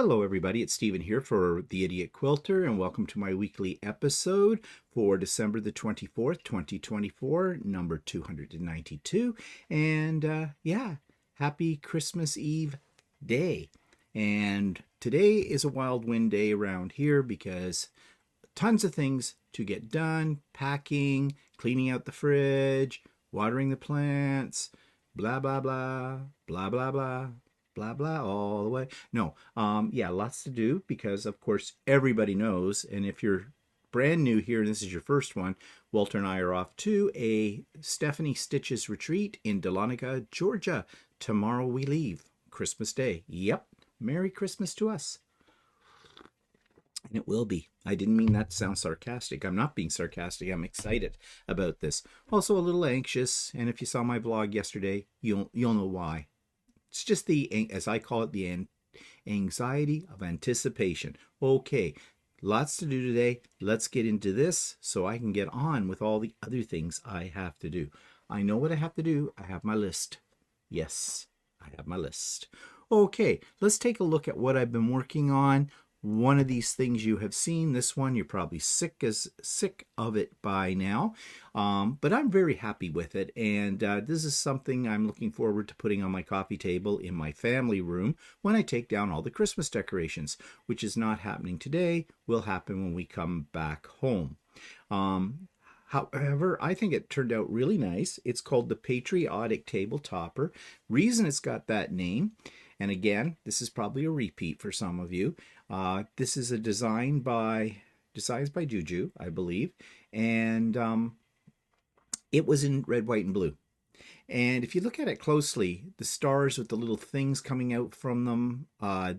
Hello everybody, it's Stephen here for The Idiot Quilter, and welcome to my weekly episode for December the 24th, 2024, number 292. And yeah, happy Christmas Eve day. And today is a wild wind day around here because tons of things to get done: packing, cleaning out the fridge, watering the plants, blah blah blah, blah blah blah, blah blah all the way. No, yeah, lots to do because of course everybody knows, and if you're brand new here and this is your first one, Walter and I are off to a Stephanie Stitches retreat in Dahlonega, Georgia. Tomorrow we leave, Christmas Day. Yep, Merry Christmas to us. And it will be. I didn't mean that to sound sarcastic. I'm not being sarcastic. I'm excited about this. Also a little anxious, and if you saw my vlog yesterday, you'll know why. It's just the, as I call it, the anxiety of anticipation. Okay, lots to do today. Let's get into this so I can get on with all the other things I have to do. I know what I have to do. I have my list. Yes, I have my list. Okay, let's take a look at what I've been working on. One of these things you have seen. This one you're probably sick of it by now, but I'm very happy with it, and this is something I'm looking forward to putting on my coffee table in my family room when I take down all the Christmas decorations, which is not happening today. Will happen when we come back home. However, I think it turned out really nice. It's called the Patriotic Table Topper. Reason it's got that name, and again, this is probably a repeat for some of you. This is a designs by Juju, I believe, and it was in red, white, and blue. And if you look at it closely, the stars with the little things coming out from them,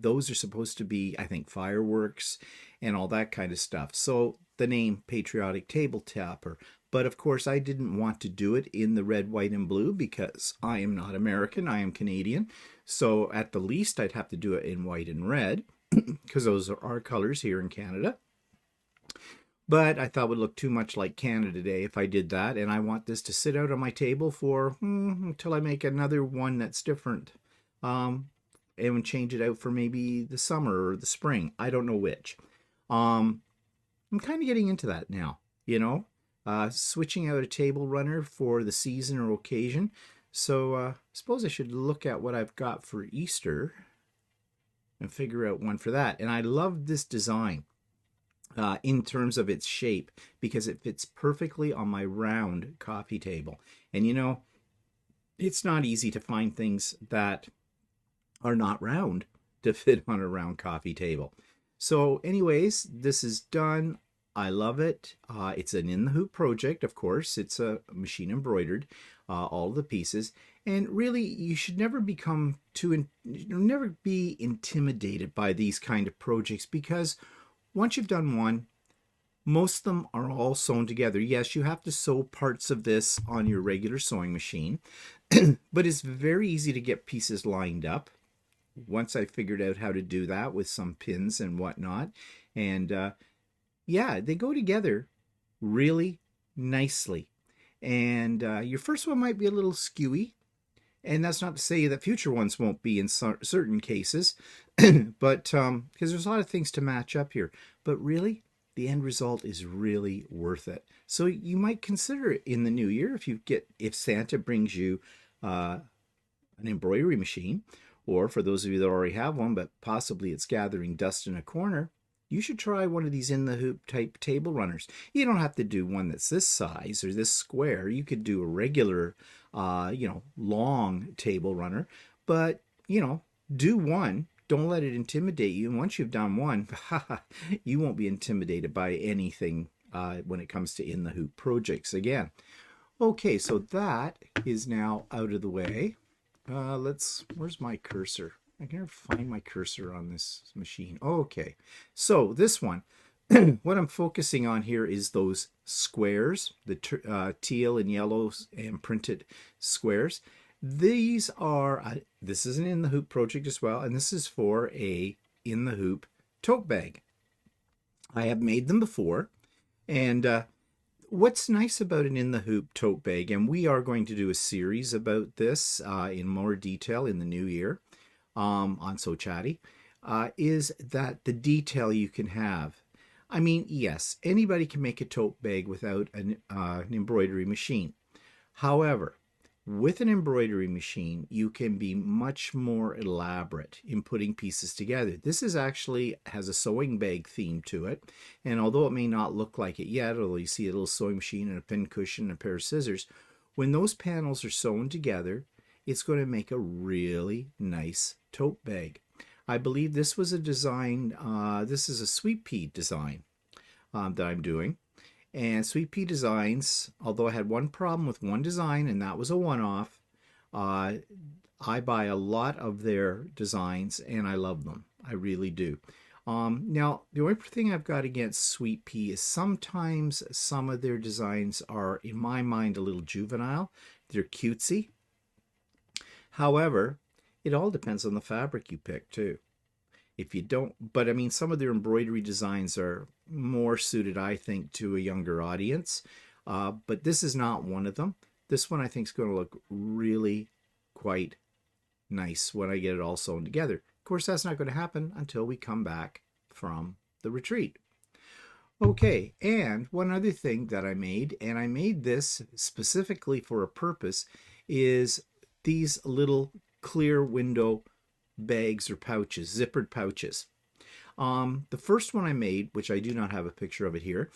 those are supposed to be, I think, fireworks and all that kind of stuff. So the name Patriotic Table Topper. But of course, I didn't want to do it in the red, white, and blue because I am not American, I am Canadian. So at the least, I'd have to do it in white and red because those are our colors here in Canada. But I thought it would look too much like Canada Day if I did that, and I want this to sit out on my table for until I make another one that's different, and change it out for maybe the summer or the spring. I don't know which. I'm kind of getting into that now, you know, switching out a table runner for the season or occasion. So I suppose I should look at what I've got for Easter and figure out one for that. And I love this design in terms of its shape because it fits perfectly on my round coffee table. And you know, it's not easy to find things that are not round to fit on a round coffee table. So anyways, this is done. I love it. It's an in the hoop project, of course. It's a machine embroidered, all the pieces. And really, you should never never be intimidated by these kind of projects because once you've done one, most of them are all sewn together. Yes, you have to sew parts of this on your regular sewing machine, but it's very easy to get pieces lined up. Once I figured out how to do that with some pins and whatnot, and yeah, they go together really nicely. And your first one might be a little skewy, and that's not to say that future ones won't be in certain cases, but because there's a lot of things to match up here. But really, the end result is really worth it. So you might consider it in the new year if Santa brings you an embroidery machine, or for those of you that already have one, but possibly it's gathering dust in a corner. You should try one of these in the hoop type table runners. You don't have to do one that's this size or this square. You could do a regular, long table runner, but, do one. Don't let it intimidate you. And once you've done one, you won't be intimidated by anything when it comes to in the hoop projects again. Okay, so that is now out of the way. Where's my cursor? I can never find my cursor on this machine. Okay, so this one, what I'm focusing on here is those squares, the teal and yellows and printed squares. These are, this is an in the hoop project as well, and this is for a in the hoop tote bag. I have made them before, and what's nice about an in the hoop tote bag, and we are going to do a series about this in more detail in the new year on So Chatty, is that the detail you can have. I mean, yes, anybody can make a tote bag without an embroidery machine. However, with an embroidery machine, you can be much more elaborate in putting pieces together. This is actually has a sewing bag theme to it. And although it may not look like it yet, although you see a little sewing machine and a pin cushion and a pair of scissors, when those panels are sewn together, it's going to make a really nice tote bag. I believe this was a design, this is a sweet pea design that I'm doing. And Sweet Pea Designs, although I had one problem with one design, and that was a one-off, I buy a lot of their designs, and I love them. I really do. Now, the only thing I've got against Sweet Pea is sometimes some of their designs are, in my mind, a little juvenile. They're cutesy. However, it all depends on the fabric you pick, too. If you don't, but I mean, some of their embroidery designs are more suited, I think, to a younger audience. But this is not one of them. This one I think is going to look really quite nice when I get it all sewn together. Of course, that's not going to happen until we come back from the retreat. Okay, and one other thing that I made, and I made this specifically for a purpose, is these little clear window bags or pouches, zippered pouches. The first one I made, which I do not have a picture of it here,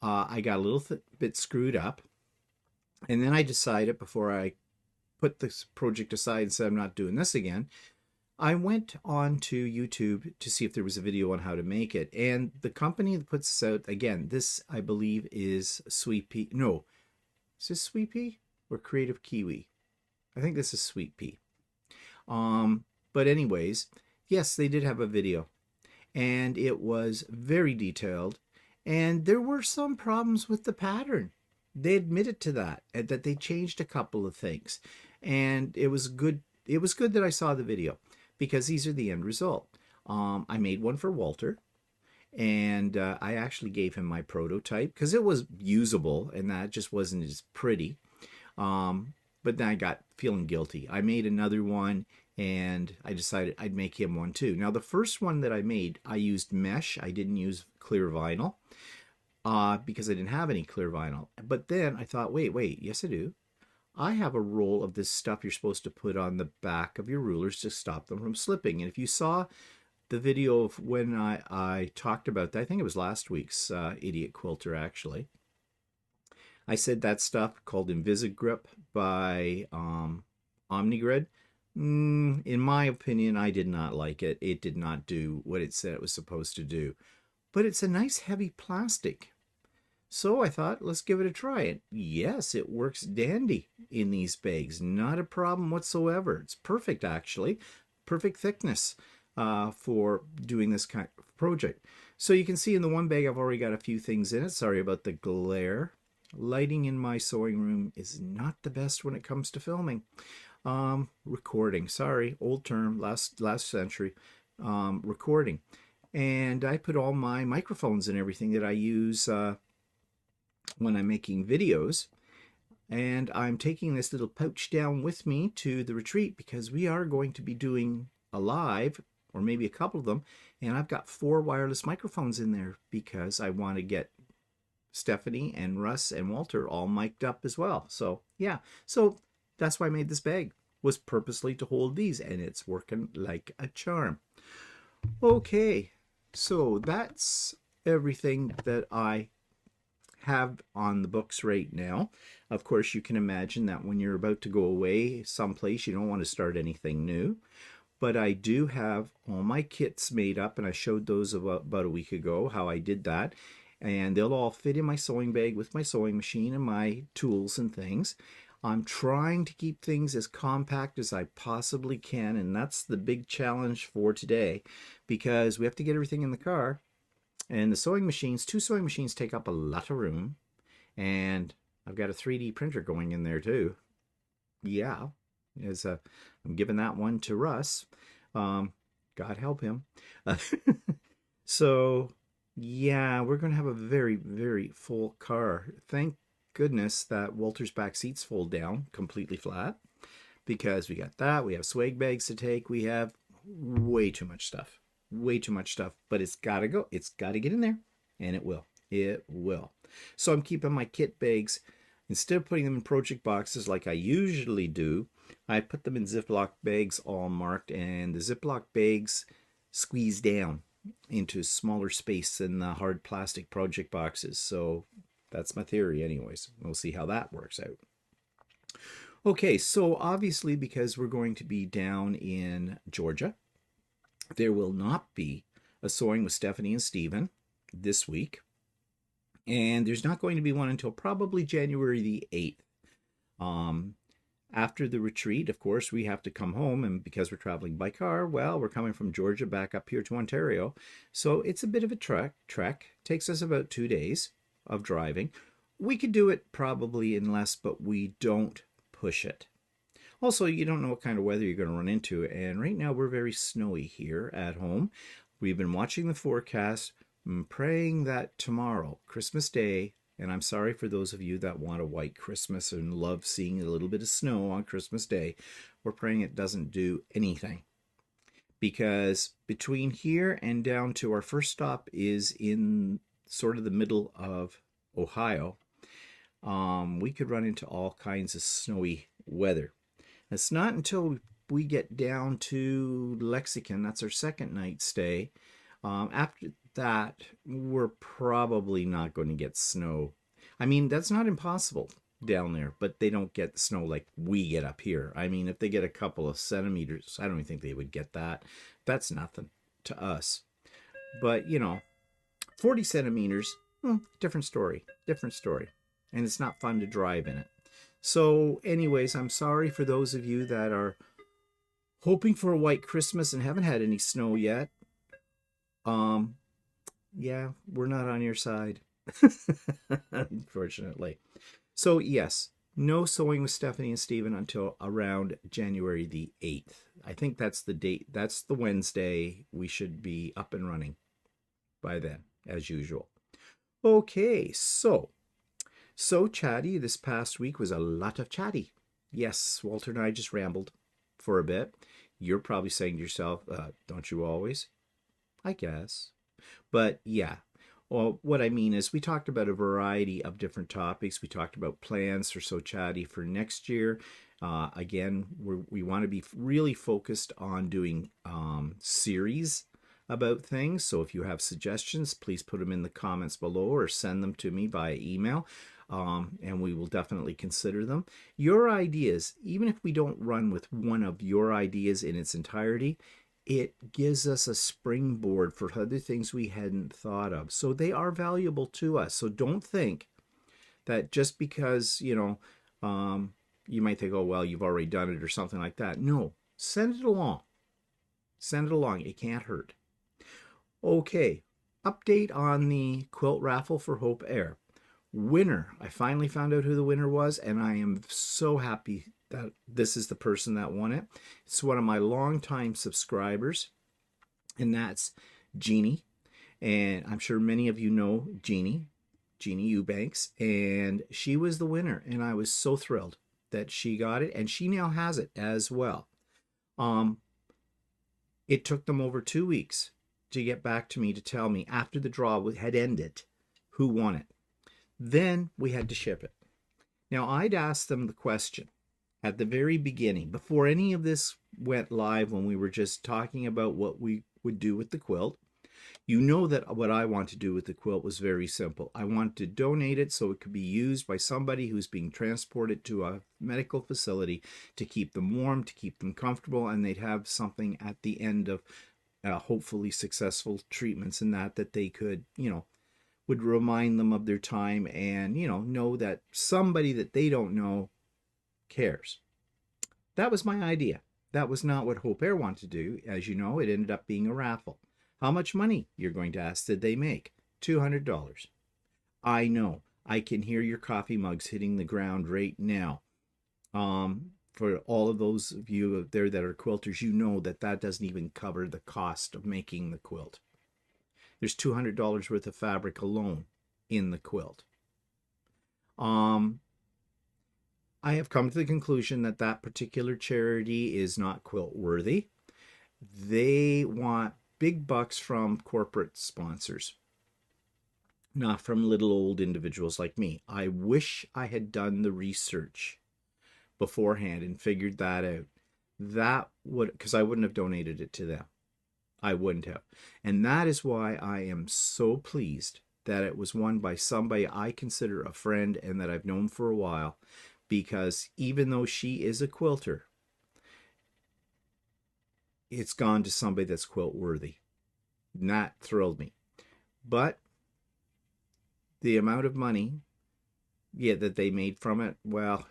I got a little bit screwed up. And then I decided, before I put this project aside and said I'm not doing this again, I went on to YouTube to see if there was a video on how to make it. And the company that puts this out, again, this I believe is Sweet Pea. No, is this Sweet Pea or Creative Kiwi? I think this is Sweet Pea. But anyways, yes, they did have a video, and it was very detailed, and there were some problems with the pattern. They admitted to that they changed a couple of things, and it was good. It was good that I saw the video, because these are the end result. I made one for Walter, and I actually gave him my prototype because it was usable, and that just wasn't as pretty. But then I got feeling guilty. I made another one, and I decided I'd make him one too. Now, the first one that I made, I used mesh. I didn't use clear vinyl because I didn't have any clear vinyl. But then I thought, wait, yes I do. I have a roll of this stuff you're supposed to put on the back of your rulers to stop them from slipping. And if you saw the video of when I talked about that, I think it was last week's Idiot Quilter actually, I said that stuff called Invisigrip by Omnigrid. In my opinion, I did not like it. It did not do what it said it was supposed to do. But it's a nice heavy plastic. So I thought, let's give it a try. And yes, it works dandy in these bags. Not a problem whatsoever. It's perfect, actually. Perfect thickness for doing this kind of project. So you can see in the one bag, I've already got a few things in it. Sorry about the glare. Lighting in my sewing room is not the best when it comes to filming. Recording, sorry, old term, last century, recording. And I put all my microphones and everything that I use when I'm making videos. And I'm taking this little pouch down with me to the retreat because we are going to be doing a live, or maybe a couple of them. And I've got 4 wireless microphones in there because I want to get Stephanie and Russ and Walter all mic'd up as well. So yeah, so that's why I made this bag, was purposely to hold these, and it's working like a charm. Okay, so that's everything that I have on the books right now. Of course, you can imagine that when you're about to go away someplace, you don't want to start anything new. But I do have all my kits made up, and I showed those about a week ago, how I did that. And they'll all fit in my sewing bag with my sewing machine and my tools and things. I'm trying to keep things as compact as I possibly can, and that's the big challenge for today, because we have to get everything in the car. And the sewing machines, 2 sewing machines take up a lot of room, and I've got a 3D printer going in there too. Yeah, I'm giving that one to Russ. God help him. So yeah, we're going to have a very, very full car. Thank goodness that Walter's back seats fold down completely flat, because we got that. We have swag bags to take. We have way too much stuff. way too much stuff, but it's got to go. It's got to get in there, and it will. It will. So I'm keeping my kit bags. Instead of putting them in project boxes like I usually do, I put them in Ziploc bags all marked, and the Ziploc bags squeeze down into smaller space than the hard plastic project boxes. So that's my theory anyways. We'll see how that works out. Okay, so obviously because we're going to be down in Georgia, there will not be a sewing with Stephanie and Stephen this week. And there's not going to be one until probably January the 8th. After the retreat, of course, we have to come home, and because we're traveling by car, well, we're coming from Georgia back up here to Ontario. So it's a bit of a trek. Takes us about 2 days of driving. We could do it probably in less, but we don't push it. Also, you don't know what kind of weather you're going to run into, and right now we're very snowy here at home. We've been watching the forecast, praying that tomorrow, Christmas Day, and I'm sorry for those of you that want a white Christmas and love seeing a little bit of snow on Christmas Day, we're praying it doesn't do anything. Because between here and down to our first stop is in sort of the middle of Ohio, we could run into all kinds of snowy weather. It's not until we get down to Lexington, that's our second night stay. After that, we're probably not going to get snow. I mean, that's not impossible down there, but they don't get snow like we get up here. I mean, if they get a couple of centimeters, I don't even think they would get that. That's nothing to us. But, 40 centimeters, different story. And it's not fun to drive in it. So anyways, I'm sorry for those of you that are hoping for a white Christmas and haven't had any snow yet. Yeah, we're not on your side, unfortunately. So yes, no sewing with Stephanie and Stephen until around January the 8th. I think that's the date. That's the Wednesday. We should be up and running by then, as usual. Okay, so Chatty this past week was a lot of chatty. Yes, Walter and I just rambled for a bit. You're probably saying to yourself, don't you always? I guess. But yeah, well, what I mean is we talked about a variety of different topics. We talked about plans for So Chatty for next year. Again, we want to be really focused on doing series about things. So if you have suggestions, please put them in the comments below or send them to me via email. And we will definitely consider them. Your ideas, even if we don't run with one of your ideas in its entirety, it gives us a springboard for other things we hadn't thought of. So they are valuable to us. So don't think that just because, you might think, oh, well, you've already done it or something like that. No, send it along. Send it along. It can't hurt. Okay, update on the quilt raffle for Hope Air. Winner. I finally found out who the winner was, and I am so happy that this is the person that won it. It's one of my longtime subscribers, and that's Jeannie. And I'm sure many of you know Jeannie Eubanks, and she was the winner, and I was so thrilled that she got it, and she now has it as well. It took them over 2 weeks to get back to me to tell me after the draw had ended who won it. Then we had to ship it. Now, I'd asked them the question at the very beginning, before any of this went live, when we were just talking about what we would do with the quilt. You know that what I want to do with the quilt was very simple. I want to donate it so it could be used by somebody who's being transported to a medical facility to keep them warm, to keep them comfortable, and they'd have something at the end of hopefully successful treatments and that they could, would remind them of their time and, know that somebody that they don't know cares. That was my idea. That was not what Hope Air wanted to do. As you know, it ended up being a raffle. How much money, you're going to ask, did they make? $200. I know. I can hear your coffee mugs hitting the ground right now. For all of those of you out there that are quilters, you know that doesn't even cover the cost of making the quilt. There's $200 worth of fabric alone in the quilt. I have come to the conclusion that particular charity is not quilt worthy. They want big bucks from corporate sponsors, not from little old individuals like me. I wish I had done the research beforehand and figured that out. That would, because I wouldn't have donated it to them. I wouldn't have. And that is why I am so pleased that it was won by somebody I consider a friend and that I've known for a while, because even though she is a quilter, it's gone to somebody that's quilt worthy. And that thrilled me. But the amount of money, yeah, that they made from it, well,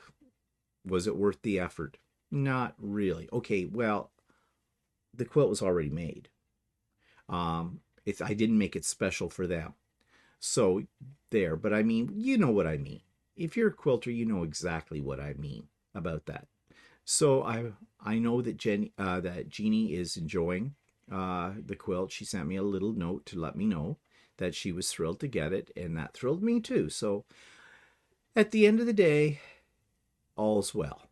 was it worth the effort? Not really. Okay, well, the quilt was already made. I didn't make it special for them. So there, but I mean, you know what I mean. If you're a quilter, you know exactly what I mean about that. So I know that that Jeannie is enjoying the quilt. She sent me a little note to let me know that she was thrilled to get it, and that thrilled me too. So at the end of the day, all's well.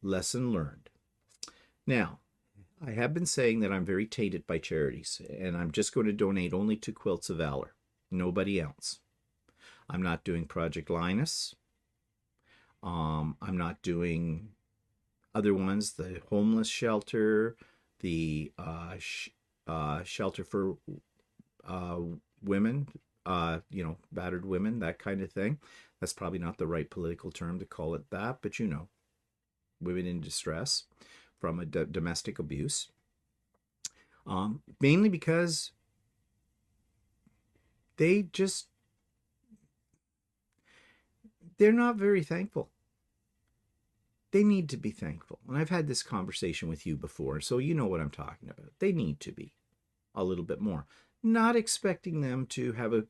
Lesson learned. Now, I have been saying that I'm very tainted by charities, and I'm just going to donate only to Quilts of Valor, nobody else. I'm not doing Project Linus. I'm not doing other ones, the homeless shelter, the shelter for women, battered women, that kind of thing. That's probably not the right political term to call it that, but you know, women in distress from a domestic abuse. Mainly because they're not very thankful. They need to be thankful. And I've had this conversation with you before, so you know what I'm talking about. They need to be a little bit more. Not expecting them to have a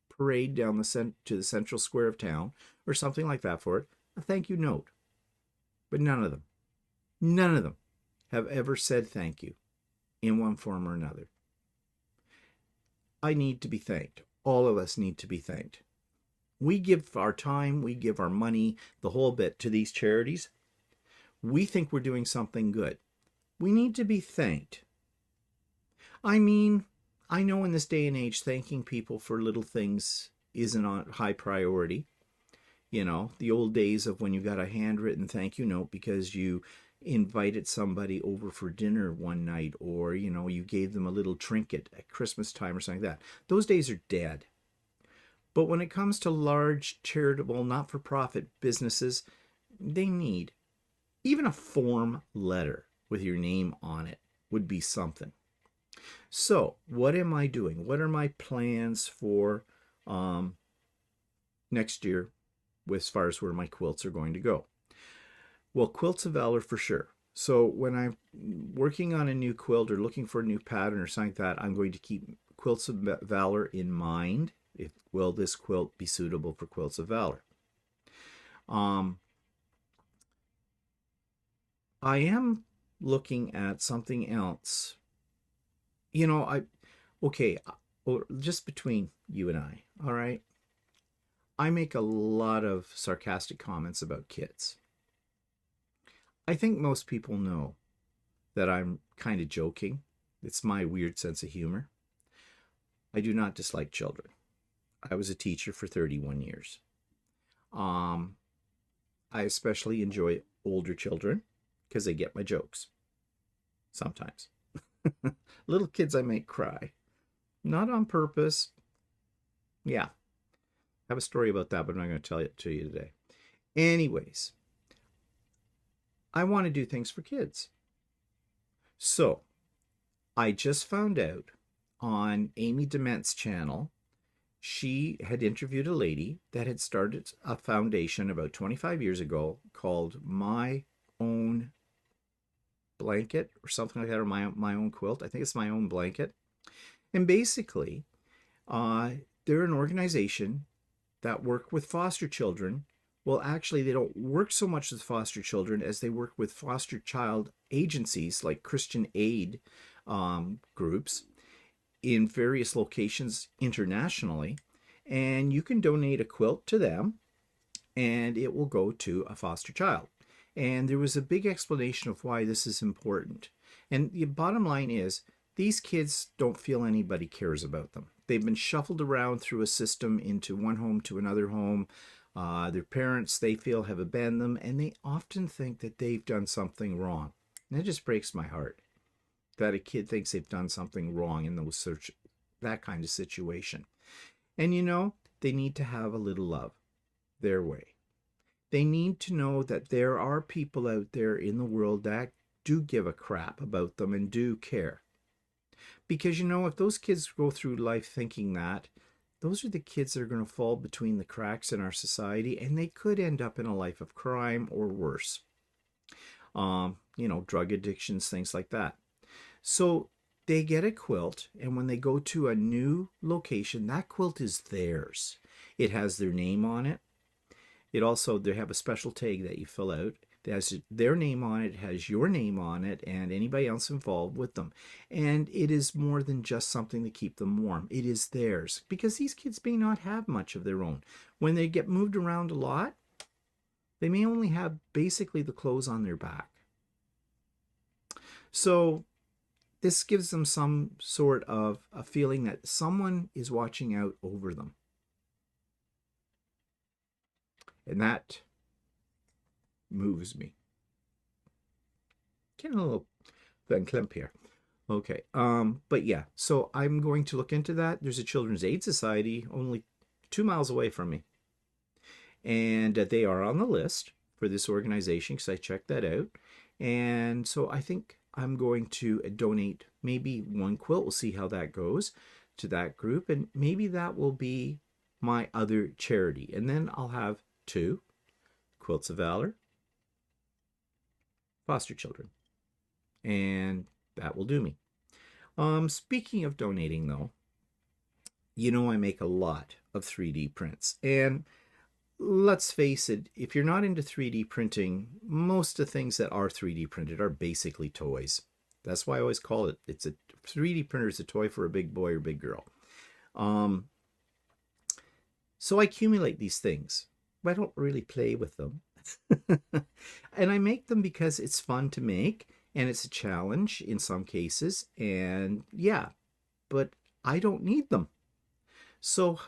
parade down to the central square of town or something like that for it. A thank you note. But none of them have ever said thank you in one form or another. I need to be thanked. All of us need to be thanked. We give our time, we give our money, the whole bit to these charities. We think we're doing something good. We need to be thanked. I mean, I know in this day and age, thanking people for little things isn't on high priority. You know, the old days of when you got a handwritten thank you note because you invited somebody over for dinner one night, or, you know, you gave them a little trinket at Christmas time or something like that. Those days are dead. But when it comes to large charitable, not-for-profit businesses, they need even a form letter with your name on it would be something. So what am I doing? What are my plans for next year as far as where my quilts are going to go? Well, Quilts of Valor for sure. So when I'm working on a new quilt or looking for a new pattern or something like that, I'm going to keep Quilts of Valor in mind. Will this quilt be suitable for Quilts of Valor? I am looking at something else. You know, just between you and I, all right? I make a lot of sarcastic comments about kids. I think most people know that I'm kind of joking. It's my weird sense of humor. I do not dislike children. I was a teacher for 31 years. I especially enjoy older children because they get my jokes. Sometimes. Little kids I make cry. Not on purpose. Yeah. I have a story about that, but I'm not going to tell it to you today. Anyways, I want to do things for kids. So, I just found out on Amy DeMent's channel, she had interviewed a lady that had started a foundation about 25 years ago called My Own Blanket or something like that, or my Own Quilt. I think it's My Own Blanket. And basically, they're an organization that work with foster children. Well, actually, they don't work so much with foster children as they work with foster child agencies like Christian aid groups in various locations internationally. And you can donate a quilt to them and it will go to a foster child. And there was a big explanation of why this is important. And the bottom line is these kids don't feel anybody cares about them. They've been shuffled around through a system into one home to another home. Their parents, they feel, have abandoned them, and they often think that they've done something wrong. And it just breaks my heart that a kid thinks they've done something wrong in that kind of situation. And they need to have a little love their way. They need to know that there are people out there in the world that do give a crap about them and do care. Because if those kids go through life thinking that, those are the kids that are going to fall between the cracks in our society, and they could end up in a life of crime or worse. Drug addictions, things like that. So they get a quilt, and when they go to a new location, that quilt is theirs. It has their name on it. They have a special tag that you fill out. It has their name on it, has your name on it, and anybody else involved with them. And it is more than just something to keep them warm. It is theirs, because these kids may not have much of their own. When they get moved around a lot, they may only have basically the clothes on their back. So this gives them some sort of a feeling that someone is watching out over them. And that moves me. Getting a little Van Klemp here. Okay. But yeah, so I'm going to look into that. There's a Children's Aid Society only 2 miles away from me. And they are on the list for this organization because I checked that out. And so I think I'm going to donate maybe one quilt. We'll see how that goes to that group. And maybe that will be my other charity. And then I'll have 2 Quilts of Valor, foster children. And that will do me. Speaking of donating, though, I make a lot of 3D prints. And let's face it, if you're not into 3D printing, most of the things that are 3D printed are basically toys. That's why I always call it, 3D printer is a toy for a big boy or big girl. So I accumulate these things, but I don't really play with them. And I make them because it's fun to make, and it's a challenge in some cases, and yeah, but I don't need them. So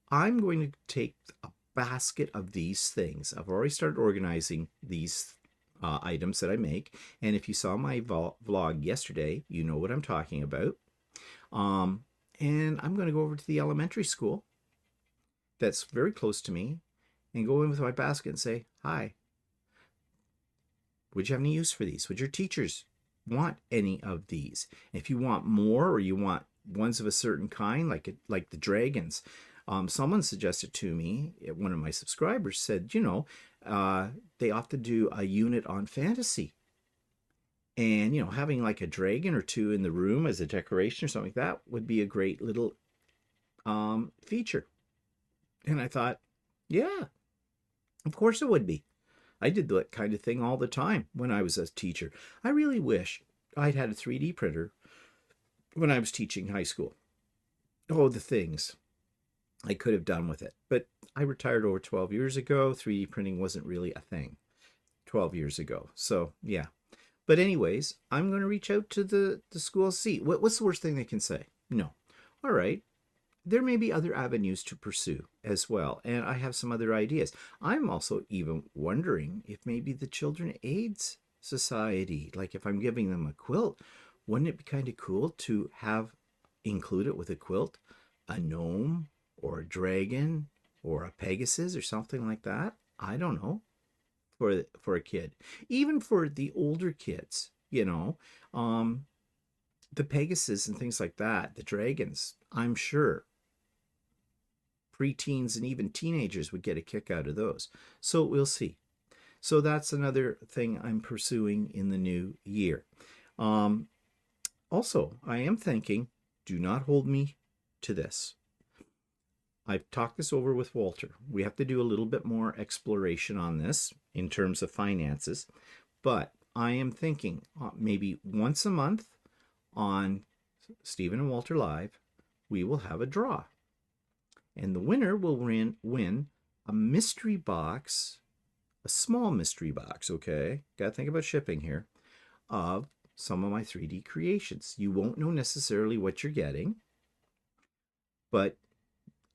I'm going to take a basket of these things. I've already started organizing these items that I make, and if you saw my vlog yesterday, you know what I'm talking about. And I'm going to go over to the elementary school that's very close to me and go in with my basket and say, hi, would you have any use for these? Would your teachers want any of these? If you want more, or you want ones of a certain kind, like the dragons, someone suggested to me, one of my subscribers said, they often do a unit on fantasy. And, having like a dragon or 2 in the room as a decoration or something like that would be a great little feature. And I thought, yeah, of course it would be. I did that kind of thing all the time when I was a teacher. I really wish I'd had a 3D printer when I was teaching high school. Oh, the things I could have done with it. But I retired over 12 years ago. 3D printing wasn't really a thing 12 years ago. So, yeah. But anyways, I'm going to reach out to the school, see. What's the worst thing they can say? No. All right. There may be other avenues to pursue as well, and I have some other ideas. I'm also even wondering if maybe the Children's Aid Society, like if I'm giving them a quilt, wouldn't it be kind of cool to have included with a quilt a gnome or a dragon or a Pegasus or something like that? I don't know, for a kid. Even for the older kids, the Pegasus and things like that, the dragons, I'm sure preteens and even teenagers would get a kick out of those. So we'll see. So that's another thing I'm pursuing in the new year. Also, I am thinking, do not hold me to this. I've talked this over with Walter. We have to do a little bit more exploration on this in terms of finances. But I am thinking maybe once a month on Stephen and Walter Live, we will have a draw. And the winner will win a mystery box, a small mystery box, okay? Got to think about shipping here, of some of my 3D creations. You won't know necessarily what you're getting, but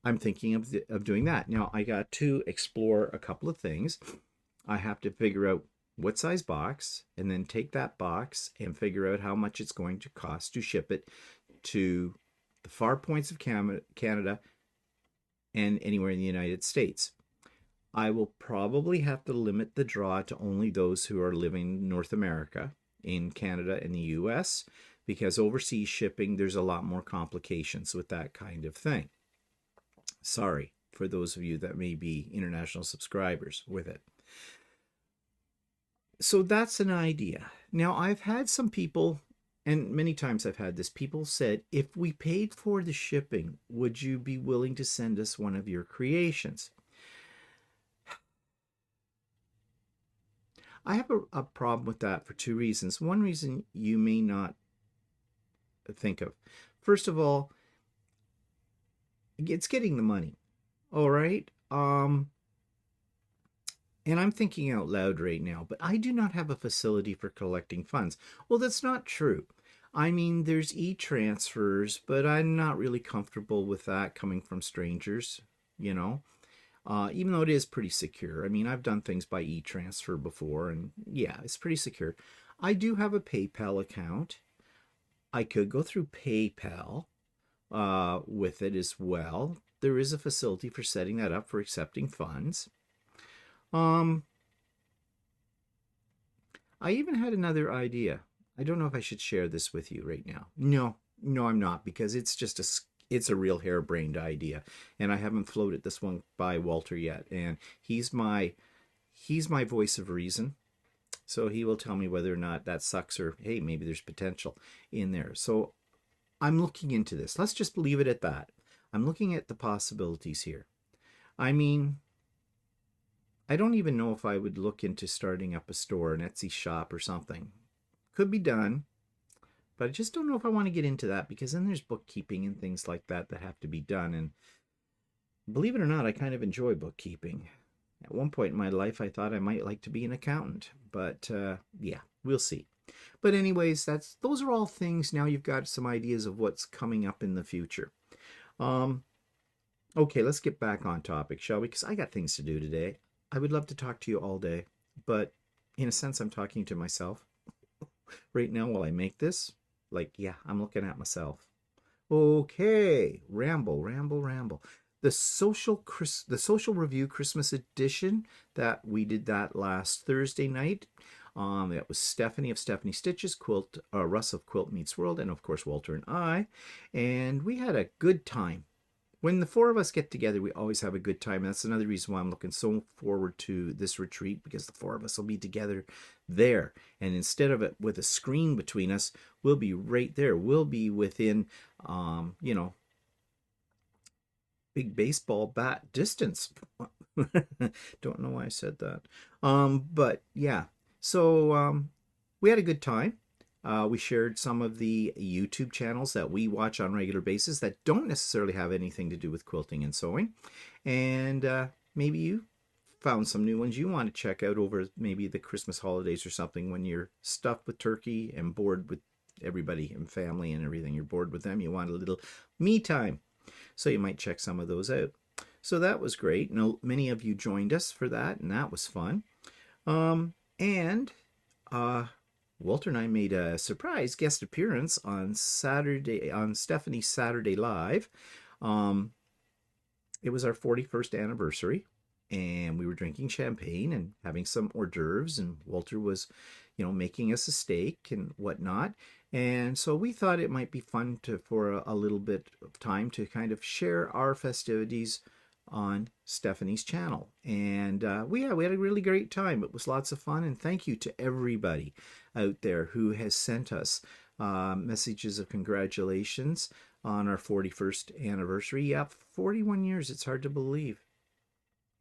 I'm thinking of doing that. Now, I got to explore a couple of things. I have to figure out what size box, and then take that box and figure out how much it's going to cost to ship it to the far points of Canada and anywhere in the United States. I will probably have to limit the draw to only those who are living in North America, in Canada and the US, because overseas shipping, there's a lot more complications with that kind of thing. Sorry for those of you that may be international subscribers with it. So that's an idea. Now, I've had some people, and many times I've had this, people said, if we paid for the shipping, would you be willing to send us one of your creations? I have a problem with that for two reasons. One reason you may not think of. First of all, it's getting the money. All right. And I'm thinking out loud right now, but I do not have a facility for collecting funds. Well, that's not true. I mean, there's e-transfers, but I'm not really comfortable with that coming from strangers, you know, even though it is pretty secure. I mean, I've done things by e-transfer before, and yeah, it's pretty secure. I do have a PayPal account. I could go through PayPal with it as well. There is a facility for setting that up for accepting funds. I even had another idea. I don't know if I should share this with you right now. No, I'm not, because it's a real harebrained idea, and I haven't floated this one by Walter yet, and he's my voice of reason. So he will tell me whether or not that sucks, or hey, maybe there's potential in there. So I'm looking into this. Let's just leave it at that. I'm looking at the possibilities here. I mean, I don't even know if I would look into starting up a store, an Etsy shop or something. Could be done, but I just don't know if I want to get into that, because then there's bookkeeping and things like that that have to be done. And believe it or not, I kind of enjoy bookkeeping. At one point in my life, I thought I might like to be an accountant, but yeah, we'll see. But anyways, those are all things. Now you've got some ideas of what's coming up in the future. Okay, let's get back on topic, shall we? Because I got things to do today. I would love to talk to you all day, but in a sense, I'm talking to myself right now while I make this. Like, yeah, I'm looking at myself. Okay, ramble. The social review Christmas edition that we did that last Thursday night. That was Stephanie of Stephanie Stitches, Russ of Quilt Meets World, and of course Walter and I. And we had a good time. When the four of us get together, we always have a good time. That's another reason why I'm looking so forward to this retreat, because the four of us will be together there. And instead of it with a screen between us, we'll be right there. We'll be within, big baseball bat distance. Don't know why I said that. But yeah, so we had a good time. We shared some of the YouTube channels that we watch on a regular basis that don't necessarily have anything to do with quilting and sewing. And maybe you found some new ones you want to check out over maybe the Christmas holidays or something, when you're stuffed with turkey and bored with everybody and family and everything. You're bored with them. You want a little me time. So you might check some of those out. So that was great. Many of you joined us for that, and that was fun. Walter and I made a surprise guest appearance on Stephanie's Saturday Live. It was our 41st anniversary, and we were drinking champagne and having some hors d'oeuvres, and Walter was, making us a steak and whatnot. And so we thought it might be fun for a little bit of time to kind of share our festivities on Stephanie's channel. And we had a really great time. It was lots of fun, and thank you to everybody out there who has sent us messages of congratulations on our 41st anniversary. Yeah, 41 years. It's hard to believe.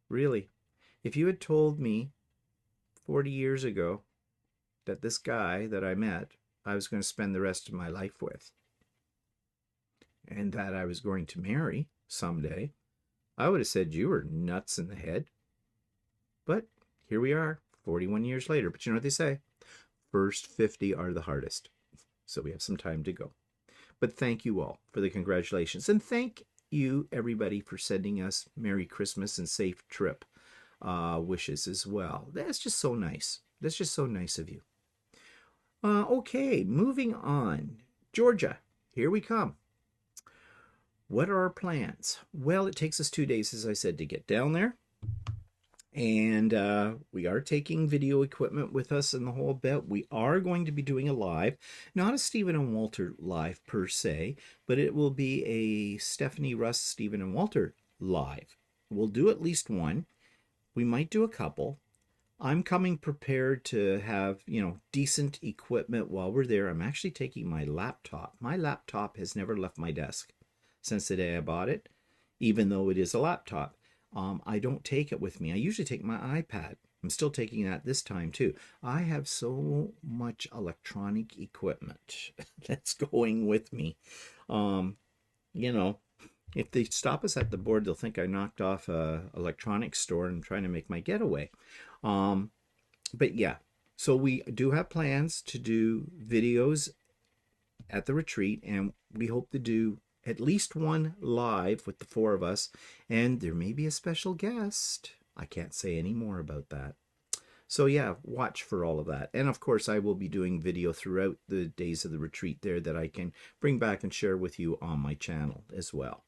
Really. If you had told me 40 years ago that this guy that I met, I was going to spend the rest of my life with, and that I was going to marry someday, I would have said you were nuts in the head. But here we are, 41 years later. But you know what they say? first 50 are the hardest. So we have some time to go. But thank you all for the congratulations. And thank you, everybody, for sending us Merry Christmas and safe trip wishes as well. That's just so nice. That's just so nice of you. Okay, moving on. Georgia, here we come. What are our plans? Well, it takes us 2 days, as I said, to get down there. And we are taking video equipment with us and the whole bit. We are going to be doing a live, not a Stephen and Walter live per se, but it will be a Stephanie Russ, Stephen and Walter live. We'll do at least one. We might do a couple. I'm coming prepared to have, decent equipment while we're there. I'm actually taking my laptop. My laptop has never left my desk since the day I bought it, even though it is a laptop. I don't take it with me. I usually take my iPad. I'm still taking that this time too. I have so much electronic equipment that's going with me. If they stop us at the board, they'll think I knocked off a electronics store and trying to make my getaway. But yeah, so we do have plans to do videos at the retreat, and we hope to do at least one live with the 4 of us, and there may be a special guest. I can't say any more about that. So yeah, watch for all of that. And of course, I will be doing video throughout the days of the retreat there that I can bring back and share with you on my channel as well.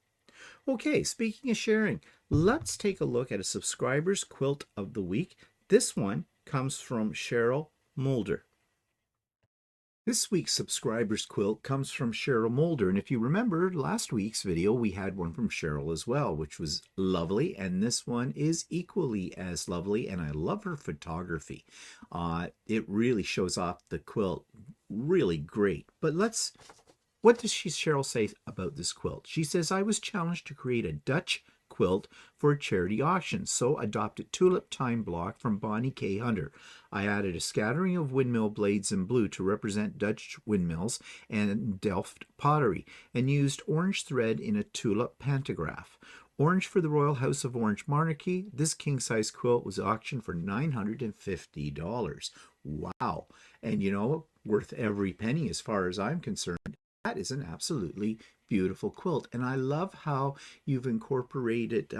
Okay, speaking of sharing, let's take a look at a subscriber's quilt of the week. This one comes from Cheryl Mulder. This week's subscriber's quilt comes from Cheryl Mulder, and if you remember last week's video, we had one from Cheryl as well, which was lovely, and this one is equally as lovely, and I love her photography. It really shows off the quilt really great. But what does Cheryl say about this quilt? She says, I was challenged to create a Dutch quilt for a charity auction, so adopted tulip time block from Bonnie K. Hunter. I added a scattering of windmill blades in blue to represent Dutch windmills and Delft pottery, and used orange thread in a tulip pantograph. Orange for the Royal House of Orange Monarchy. This king-size quilt was auctioned for $950. Wow. And worth every penny as far as I'm concerned. That is an absolutely beautiful quilt, and I love how you've incorporated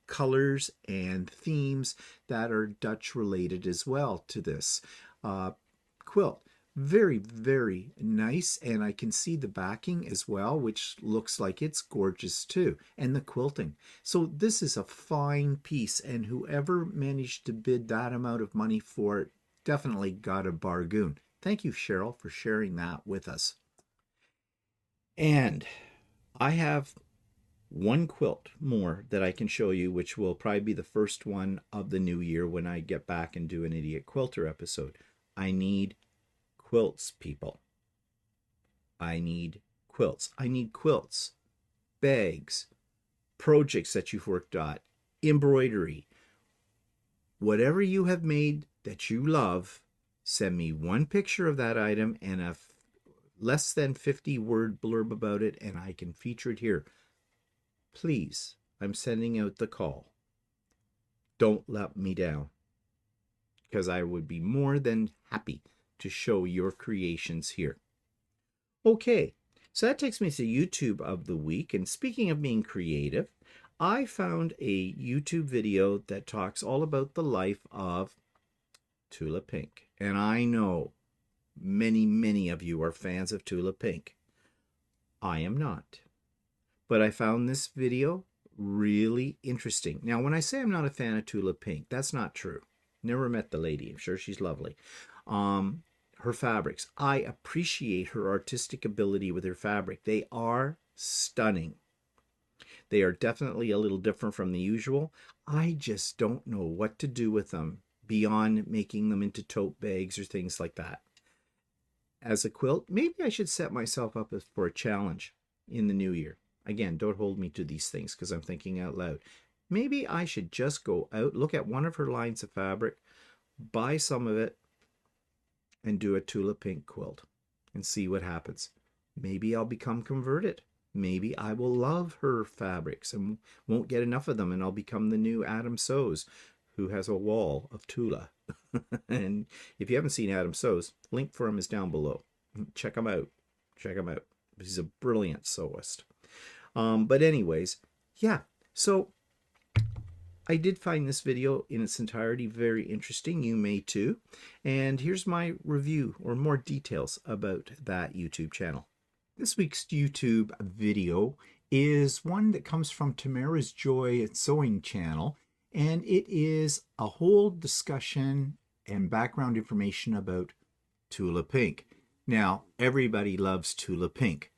colors and themes that are Dutch related as well to this quilt. Very, very nice, and I can see the backing as well, which looks like it's gorgeous too, and the quilting. So this is a fine piece, and whoever managed to bid that amount of money for it definitely got a bargain. Thank you, Cheryl, for sharing that with us. And I have one quilt more that I can show you, which will probably be the first one of the new year when I get back and do an Idiot Quilter episode. I need quilts, people. I need quilts. I need quilts, bags, projects that you've worked on, embroidery. Whatever you have made that you love, send me one picture of that item and a less than 50-word blurb about it, and I can feature it here. Please, I'm sending out the call. Don't let me down, because I would be more than happy to show your creations here. Okay, so that takes me to YouTube of the week, and speaking of being creative, I found a YouTube video that talks all about the life of Tula Pink, and I know many of you are fans of Tula Pink. I am not. But I found this video really interesting. Now, when I say I'm not a fan of Tula Pink, that's not true. Never met the lady. I'm sure she's lovely. Her fabrics. I appreciate her artistic ability with her fabric. They are stunning. They are definitely a little different from the usual. I just don't know what to do with them beyond making them into tote bags or things like that. As a quilt, maybe I should set myself up for a challenge in the new year. Again, don't hold me to these things because I'm thinking out loud. Maybe I should just go out, look at one of her lines of fabric, buy some of it, and do a Tula Pink quilt and see what happens. Maybe I'll become converted. Maybe I will love her fabrics and won't get enough of them, and I'll become the new Adam Sews, who has a wall of Tula. And if you haven't seen Adam Sews, link for him is down below. Check him out. Check him out. He's a brilliant sewist. But anyways, yeah. So I did find this video in its entirety very interesting. You may too. And here's my review or more details about that YouTube channel. This week's YouTube video is one that comes from Tamara's Joy Sewing channel, and it is a whole discussion and background information about Tula Pink. Now, everybody loves Tula Pink,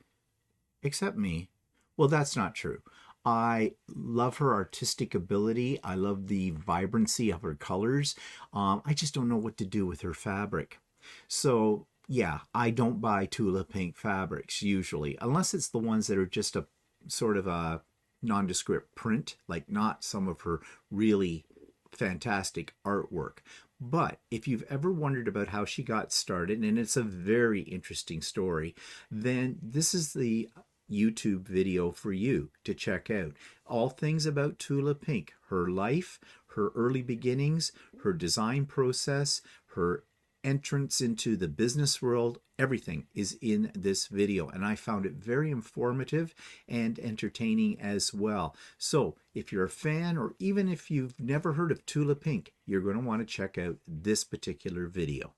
except me. Well, that's not true. I love her artistic ability. I love the vibrancy of her colors. I just don't know what to do with her fabric. So yeah, I don't buy Tula Pink fabrics usually, unless it's the ones that are just a sort of a nondescript print, like not some of her really fantastic artwork. But if you've ever wondered about how she got started, and it's a very interesting story, then this is the YouTube video for you to check out. All things about Tula Pink, her life, her early beginnings, her design process, her entrance into the business world, everything is in this video, and I found it very informative and entertaining as well. So if you're a fan, or even if you've never heard of Tula Pink, you're going to want to check out this particular video.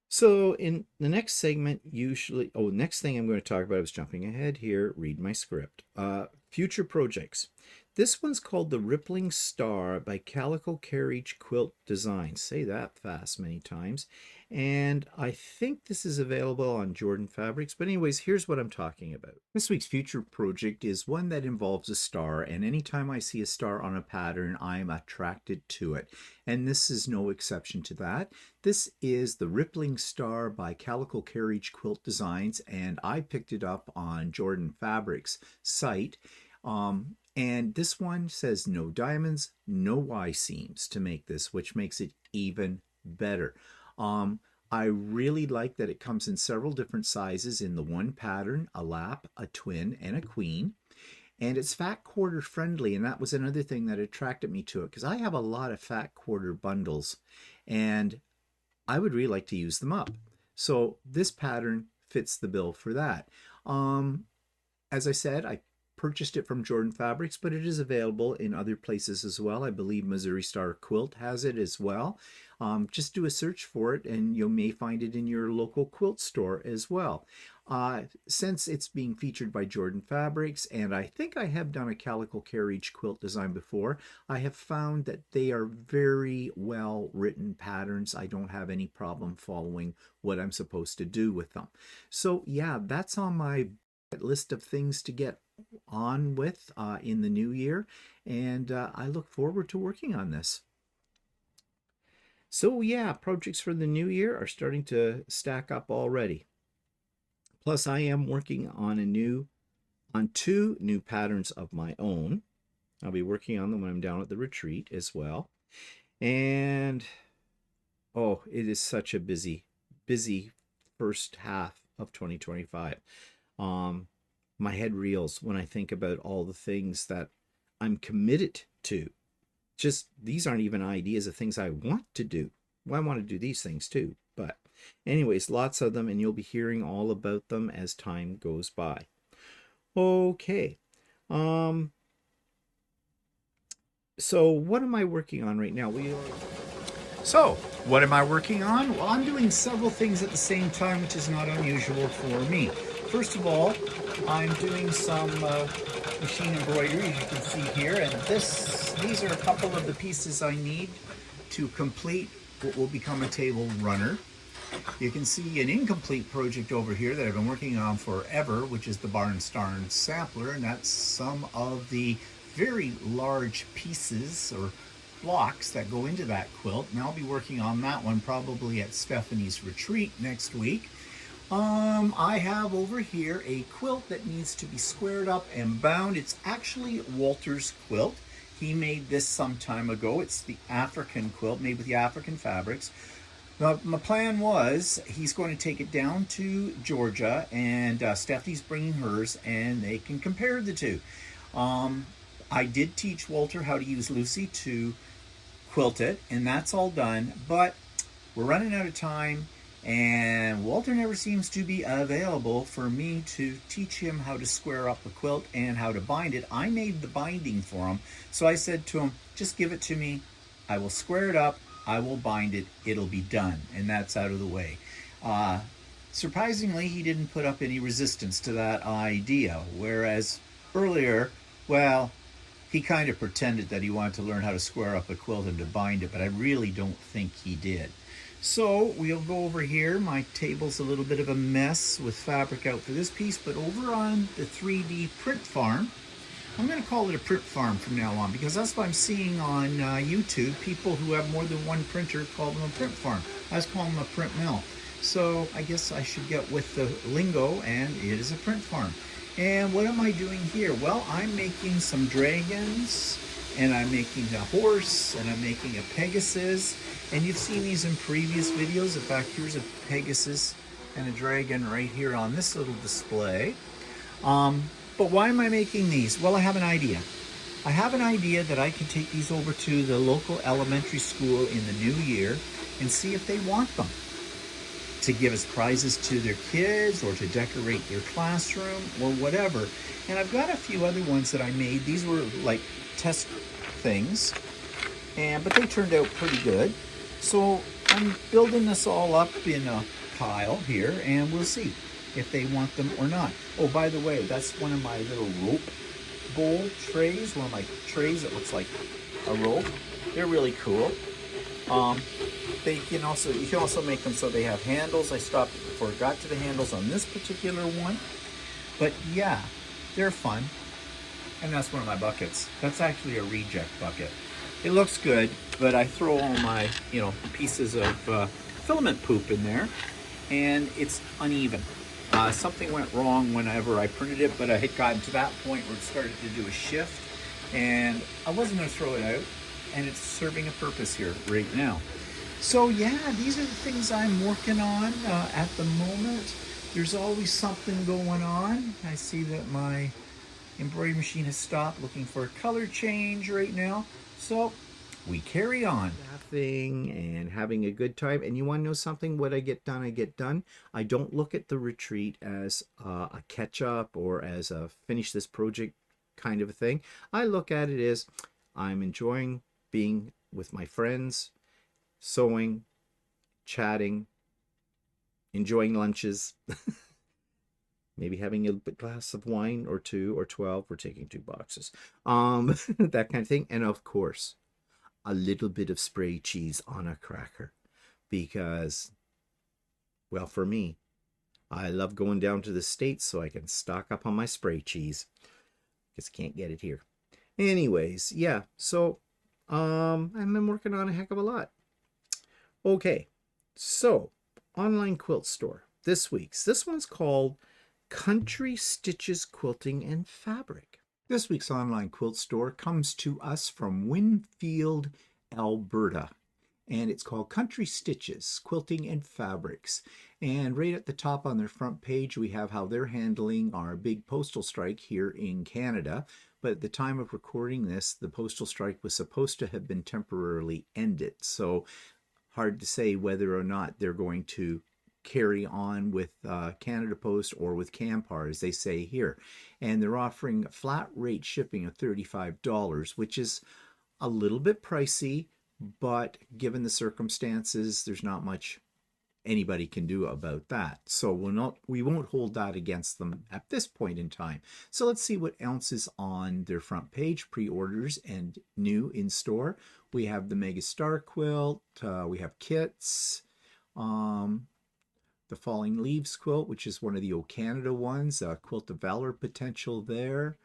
So in the next segment, next thing I'm going to talk about, I was jumping ahead here, read my script. Future projects. This one's called The Rippling Star by Calico Carriage Quilt Designs. Say that fast many times. And I think this is available on Jordan Fabrics. But anyways, here's what I'm talking about. This week's future project is one that involves a star. And anytime I see a star on a pattern, I'm attracted to it. And this is no exception to that. This is The Rippling Star by Calico Carriage Quilt Designs. And I picked it up on Jordan Fabrics site. And this one says no diamonds, no Y seams to make this, which makes it even better. I really like that it comes in several different sizes in the one pattern, a lap, a twin, and a queen. And it's fat quarter friendly, and that was another thing that attracted me to it, because I have a lot of fat quarter bundles, and I would really like to use them up. So this pattern fits the bill for that. As I said, I purchased it from Jordan Fabrics, but it is available in other places as well. I believe Missouri Star Quilt has it as well. Just do a search for it and you may find it in your local quilt store as well. Since it's being featured by Jordan Fabrics, and I think I have done a Calico Carriage quilt design before, I have found that they are very well written patterns. I don't have any problem following what I'm supposed to do with them. So yeah, that's on my list of things to get on with in the new year, and I look forward to working on this. So yeah, projects for the new year are starting to stack up already. Plus I am working on two new patterns of my own. I'll be working on them when I'm down at the retreat as well. And oh, it is such a busy first half of 2025. My head reels when I think about all the things that I'm committed to. Just these aren't even ideas of things I want to do. Well, I want to do these things too. But anyways, lots of them, and you'll be hearing all about them as time goes by. Okay. So what am I working on right now? So what am I working on? Well, I'm doing several things at the same time, which is not unusual for me. First of all, I'm doing some machine embroidery, as you can see here, and these are a couple of the pieces I need to complete what will become a table runner. You can see an incomplete project over here that I've been working on forever, which is the Barn Starn Sampler, and that's some of the very large pieces or blocks that go into that quilt, and I'll be working on that one probably at Stephanie's retreat next week. I have over here a quilt that needs to be squared up and bound. It's actually Walter's quilt. He made this some time ago. It's the African quilt made with the African fabrics. Now, my plan was he's going to take it down to Georgia, and Stephanie's bringing hers, and they can compare the two. I did teach Walter how to use Lucy to quilt it, and that's all done, but we're running out of time, and Walter never seems to be available for me to teach him how to square up a quilt and how to bind it. I made the binding for him, so I said to him, just give it to me. I will square it up, I will bind it, it'll be done, and that's out of the way. Surprisingly, he didn't put up any resistance to that idea, whereas earlier, well, he kind of pretended that he wanted to learn how to square up a quilt and to bind it, but I really don't think he did. So we'll go over here. My table's a little bit of a mess with fabric out for this piece, but over on the 3D print farm, I'm going to call it a print farm from now on, because that's what I'm seeing on YouTube. People who have more than one printer call them a print farm. I was calling them a print mill. So I guess I should get with the lingo, and it is a print farm. And what am I doing here? Well, I'm making some dragons, and I'm making a horse, and I'm making a Pegasus. And you've seen these in previous videos. In fact, here's a Pegasus and a dragon right here on this little display. But why am I making these? Well, I have an idea. I have an idea that I can take these over to the local elementary school in the new year and see if they want them to give as prizes to their kids or to decorate their classroom or whatever. And I've got a few other ones that I made. These were like test things, but they turned out pretty good. So I'm building this all up in a pile here, and we'll see if they want them or not. Oh, by the way, that's one of my little rope bowl trays, one of my trays that looks like a rope. They're really cool. You can also make them so they have handles. I forgot to the handles on this particular one, but yeah, they're fun. And that's one of my buckets. That's actually a reject bucket. It looks good, but I throw all my, pieces of filament poop in there, and it's uneven. Something went wrong whenever I printed it, but I had gotten to that point where it started to do a shift, and I wasn't going to throw it out, and it's serving a purpose here right now. So yeah, these are the things I'm working on at the moment. There's always something going on. I see that my embroidery machine has stopped looking for a color change right now. So we carry on. Laughing and having a good time. And you want to know something? What I get done, I get done. I don't look at the retreat as a catch-up or as a finish this project kind of a thing. I look at it as I'm enjoying being with my friends, sewing, chatting, enjoying lunches, maybe having a glass of wine or 2 or 12. We're taking 2 boxes. That kind of thing. And of course, a little bit of spray cheese on a cracker, because, well, for me, I love going down to the States so I can stock up on my spray cheese, because I can't get it here. Anyways, yeah, so I've been working on a heck of a lot. Okay, so online quilt store this one's called Country Stitches Quilting and Fabric. This week's online quilt store comes to us from Winfield, Alberta, and it's called Country Stitches Quilting and Fabrics. And right at the top on their front page, we have how they're handling our big postal strike here in Canada. But at the time of recording this, the postal strike was supposed to have been temporarily ended. So hard to say whether or not they're going to carry on with Canada Post or with Canpar, as they say here. And they're offering flat rate shipping of $35, which is a little bit pricey, but given the circumstances, there's not much anybody can do about that. So we won't hold that against them at this point in time. So let's see what else is on their front page, pre-orders and new in store. We have the Mega Star quilt, we have kits, the Falling Leaves quilt, which is one of the O Canada ones, Quilt of Valor potential there.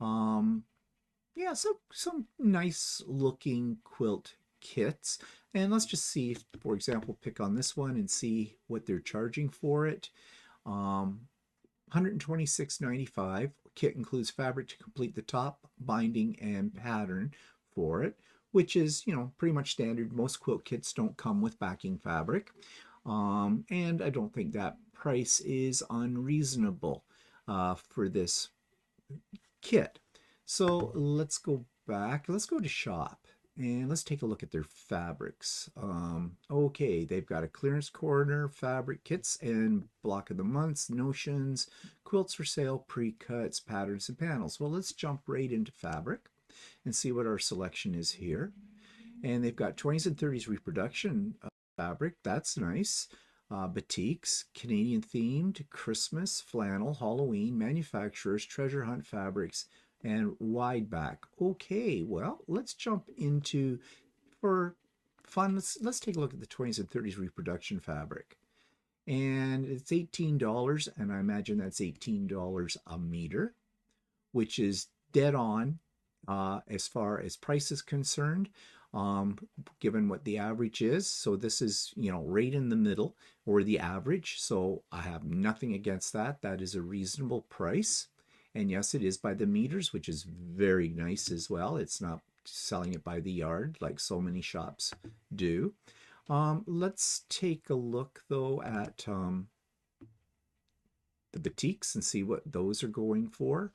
Yeah, so some nice looking quilt kits. And let's just see, for example, pick on this one and see what they're charging for it. $126.95. Kit includes fabric to complete the top, binding, and pattern for it, which is, pretty much standard. Most quilt kits don't come with backing fabric. And I don't think that price is unreasonable for this kit. So let's go back. Let's go to shop. And let's take a look at their fabrics. Okay, they've got a clearance corner, fabric kits, and block of the months, notions, quilts for sale, pre-cuts, patterns, and panels. Well, let's jump right into fabric and see what our selection is here. And they've got 20s and 30s reproduction fabric. That's nice. Batiks, Canadian themed, Christmas, flannel, Halloween, manufacturers, treasure hunt fabrics, and wide back. Okay, well, let's jump into, for fun, let's take a look at the 20s and 30s reproduction fabric. And it's $18, and I imagine that's $18 a meter, which is dead on as far as price is concerned, given what the average is. So this is, you know, right in the middle, or the average. So I have nothing against that. That is a reasonable price. And yes, it is by the meters, which is very nice as well. It's not selling it by the yard like so many shops do. Let's take a look though at the batiks and see what those are going for.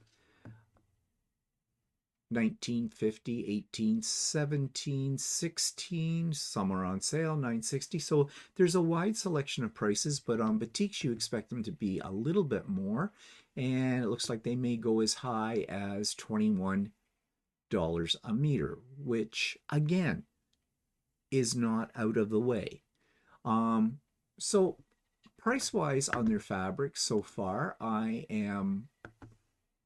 1950, 18, 17, 16, some are on sale, 960. So there's a wide selection of prices, but on batiks you expect them to be a little bit more, and it looks like they may go as high as $21 a meter, which again is not out of the way. So price-wise on their fabrics so far, I am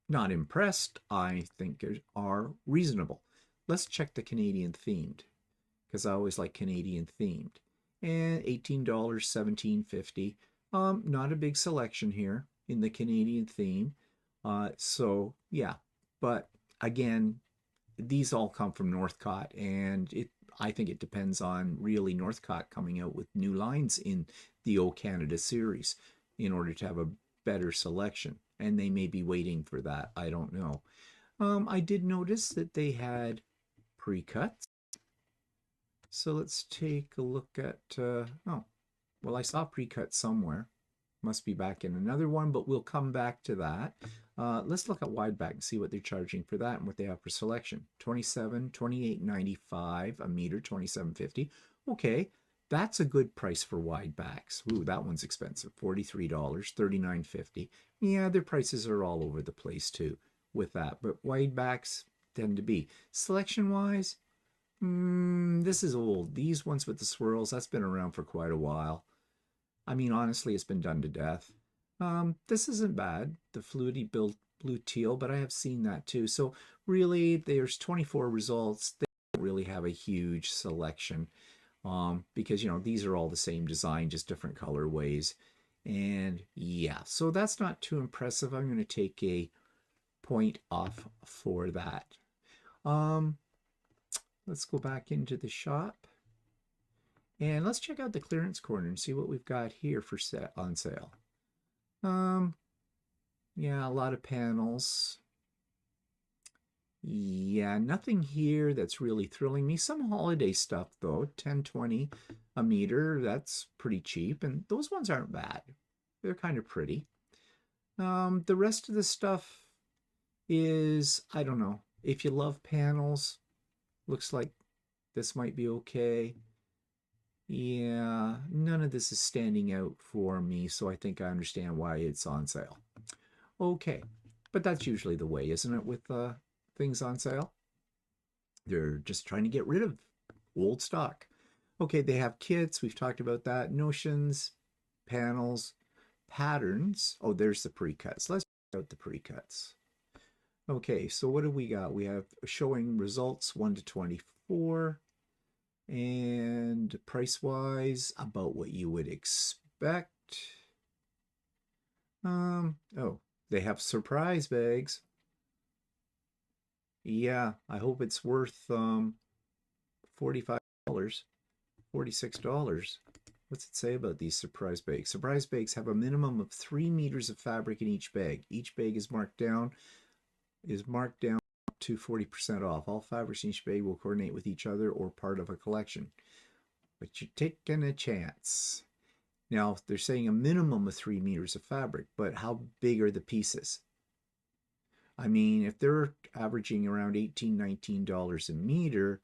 not impressed. I think they are reasonable. Let's check the Canadian themed, because I always like Canadian themed. And $18, $17.50. Not a big selection here in the Canadian theme. So yeah, but again, these all come from Northcott, and I think it depends on really Northcott coming out with new lines in the O Canada series in order to have a better selection. And they may be waiting for that. I don't know. I did notice that they had pre-cuts. So let's take a look at, oh, well, I saw pre-cut somewhere. Must be back in another one, but we'll come back to that. Let's look at wide back and see what they're charging for that and what they have for selection. 27, 28.95 a meter, 27.50. Okay, that's a good price for wide backs. Ooh, that one's expensive. $43, $39.50. Yeah, their prices are all over the place too with that, but wide backs tend to be. Selection-wise, this is old. These ones with the swirls, that's been around for quite a while. I mean, honestly, it's been done to death. This isn't bad, the fluidity built blue teal, but I have seen that too. So really, there's 24 results. They don't really have a huge selection because, you know, these are all the same design, just different colorways. And yeah, so that's not too impressive. I'm going to take a point off for that. Let's go back into the shop. And let's check out the clearance corner and see what we've got here for on sale. Yeah, a lot of panels. Yeah, nothing here that's really thrilling me. Some holiday stuff though, 10-20 a meter. That's pretty cheap, and those ones aren't bad. They're kind of pretty. The rest of the stuff is, I don't know. If you love panels, looks like this might be okay. Yeah, none of this is standing out for me, so I think I understand why it's on sale. Okay, but that's usually the way, isn't it, with things on sale? They're just trying to get rid of old stock. Okay, they have kits. We've talked about that. Notions, panels, patterns. Oh, there's the pre-cuts. Let's check out the pre-cuts. Okay, so what do we got? We have showing results 1 to 24. And price-wise, about what you would expect. Oh, they have surprise bags. Yeah, I hope it's worth $45, $46. What's it say about these surprise bags? Surprise bags have a minimum of 3 meters of fabric in each bag. Each bag is marked down to 40% off. All fabrics in each bag will coordinate with each other or part of a collection. But you're taking a chance. Now, they're saying a minimum of 3 meters of fabric, but how big are the pieces? I mean, if they're averaging around $18, $19 a meter,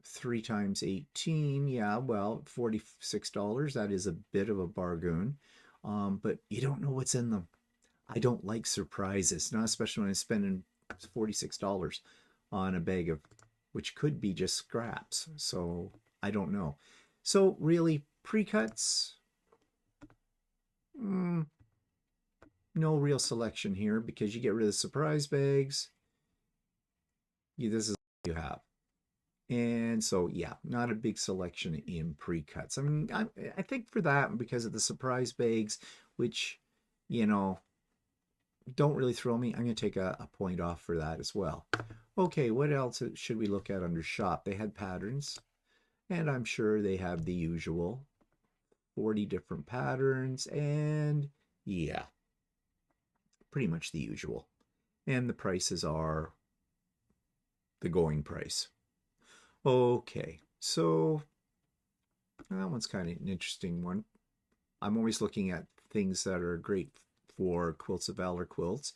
3 times 18, yeah, well, $46. That is a bit of a bargain. But you don't know what's in them. I don't like surprises, not especially when I'm spending $46 on a bag of, which could be just scraps. So I don't know. So really, pre-cuts, no real selection here because you get rid of the surprise bags. This is what you have. And so, yeah, not a big selection in pre-cuts. I mean, I think for that, because of the surprise bags, which, you know, don't really thrill me, I'm going to take a point off for that as well. Okay, what else should we look at under shop? They had patterns, and I'm sure they have the usual 40 different patterns, and yeah, pretty much the usual. And the prices are the going price. Okay, so that one's kind of an interesting one. I'm always looking at things that are great for Quilts of Valor quilts.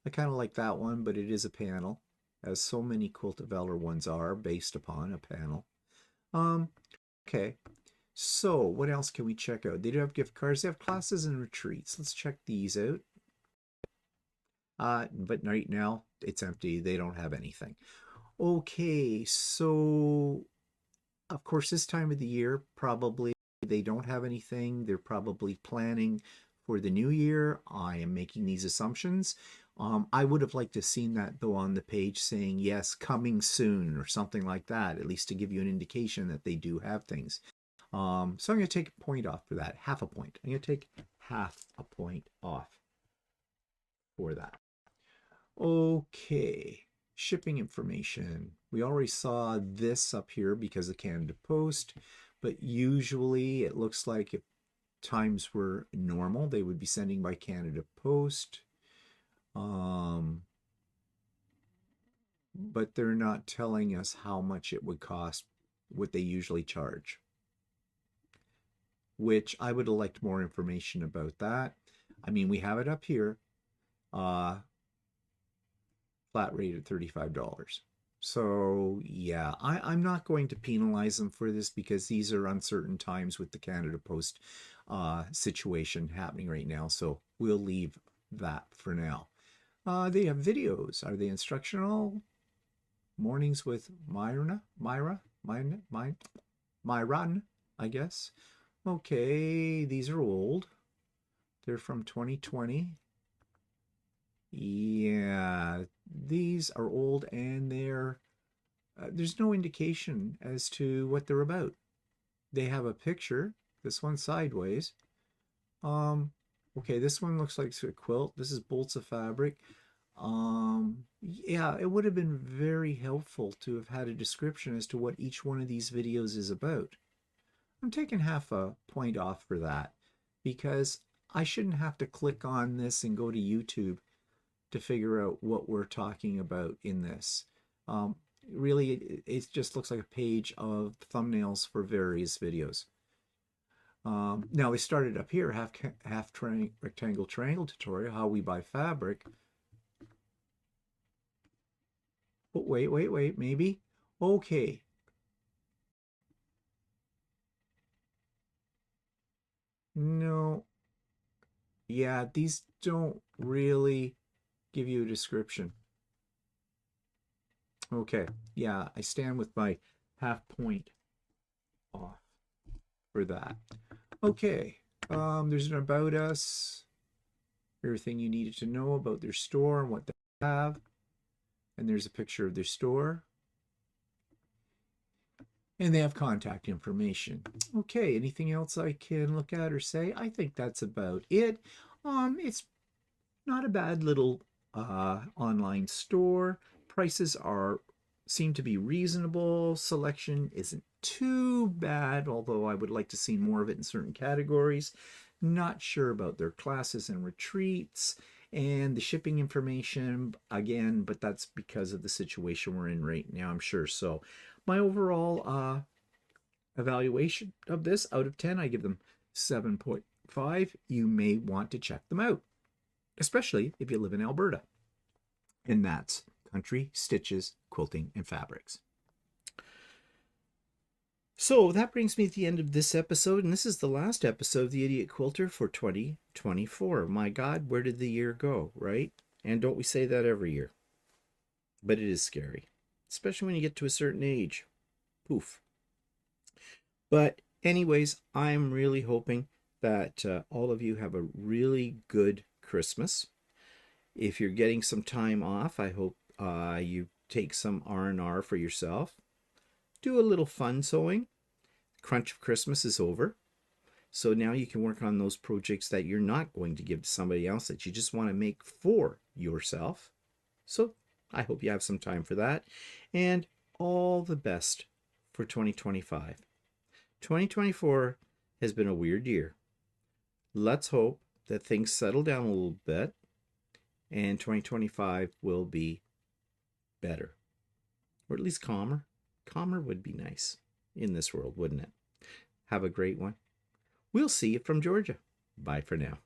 I kind of like that one, but it is a panel, as so many Quilt of Valor ones are, based upon a panel. Okay, so what else can we check out? They do have gift cards. They have classes and retreats. Let's check these out. But right now, it's empty. They don't have anything. Okay, so of course, this time of the year, probably they don't have anything. They're probably planning for the new year. I am making these assumptions. I would have liked to have seen that, though, on the page saying, yes, coming soon or something like that, at least to give you an indication that they do have things. So I'm going to take a point off for that, half a point. I'm going to take half a point off for that. Okay, shipping information. We already saw this up here because of Canada Post, but usually it looks like if times were normal, they would be sending by Canada Post. But they're not telling us how much it would cost, what they usually charge, which I would have liked more information about that. I mean, we have it up here. Flat rate at $35. So yeah, I'm not going to penalize them for this because these are uncertain times with the Canada Post situation happening right now. So we'll leave that for now. They have videos. Are they instructional? Mornings with Myron, I guess. Okay, these are old. They're from 2020. Yeah, these are old and there's no indication as to what they're about. They have a picture, this one sideways. Okay, this one looks like a quilt. This is bolts of fabric. Yeah, it would have been very helpful to have had a description as to what each one of these videos is about. I'm taking half a point off for that because I shouldn't have to click on this and go to YouTube to figure out what we're talking about in this. Really, it just looks like a page of thumbnails for various videos. Now we started up here, half rectangle triangle tutorial, how we buy fabric. Oh, wait, maybe? Okay. No. Yeah, these don't really give you a description. Okay, yeah, I stand with my half point off for that. Okay, there's an about us, everything you needed to know about their store and what they have. And there's a picture of their store. And they have contact information. Okay, anything else I can look at or say? I think that's about it. It's not a bad little online store. Prices seem to be reasonable. Selection isn't too bad, although I would like to see more of it in certain categories. Not sure about their classes and retreats and the shipping information again, but that's because of the situation we're in right now, I'm sure. So my overall evaluation of this out of 10, I give them 7.5. You may want to check them out, especially if you live in Alberta. And that's Country Stitches Quilting and Fabrics. So that brings me to the end of this episode, and this is the last episode of the Idiot Quilter for 2024. My God, where did the year go, right? And don't we say that every year? But it is scary, especially when you get to a certain age. Poof. But anyways, I'm really hoping that all of you have a really good Christmas. If you're getting some time off, I hope you take some R&R for yourself. Do a little fun sewing. Crunch of Christmas is over. So now you can work on those projects that you're not going to give to somebody else, that you just want to make for yourself. So I hope you have some time for that. And all the best for 2025. 2024 has been a weird year. Let's hope that things settle down a little bit and 2025 will be better, or at least calmer. Calmer would be nice in this world, wouldn't it? Have a great one. We'll see you from Georgia. Bye for now.